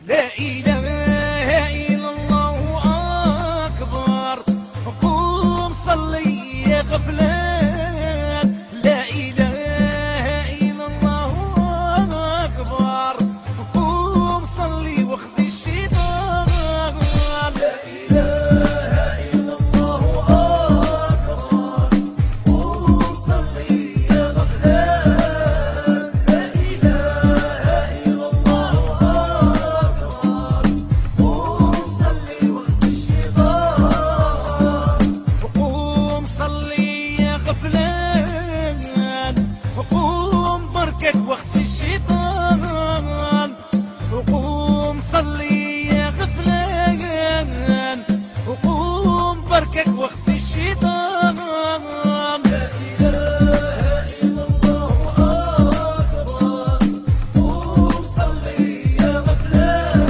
لا إله إلا الله أكبر. قوم صلي يا غفلان، لا إله إلا الله أكبر. قوم صلي واخزي الشيطان، لا إله إلا الله أكبر. قوم صلي يا غفلان، لا إله إلا الله أكبر. قوم صلي واخزي الشيطان. وقوم صلي يا غفلان، وقوم بركك واخزي الشيطان. وقوم صلي يا غفلان، وقوم بركك واخزي الشيطان. لا إله إلا الله أكبر. قوم صلي يا غفلان،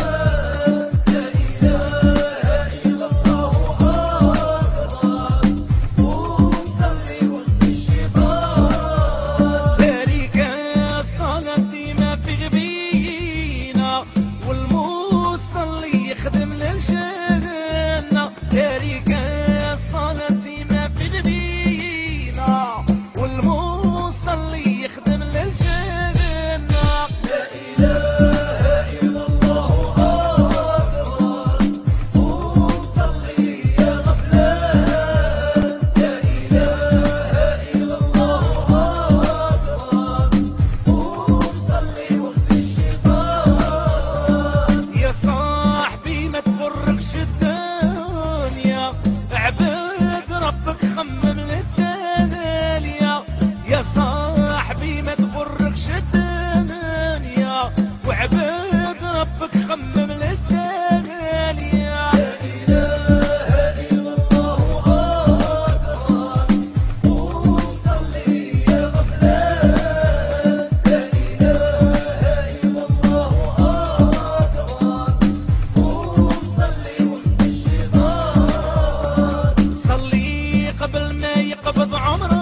لا إله إلا الله أكبر. قوم صلي واخزي الشيطان. ذلك الصلاة ديما في غبينا، والمصلي يخدم للجنة. ذلك الصلاة ديما في غبينا، والمصلي يخدم للجنة. لا إله إلا الله أكبر. قوم صلي يا غفلان، لا إله إلا الله أكبر. قوم صلي واخزي الشيطان. يا صاحبي ما تغركش الدنيا، اعبد ربك خمم للتالية. يا صاحبي ما تغركش الدنيا، واعبد ربك خمم للتالية. لا إله إلا الله أكبر. قوم صلي يا غفلان، لا إله إلا الله أكبر. قوم صلي واخزي الشيطان. صلي قبل ما يقبض عمرك،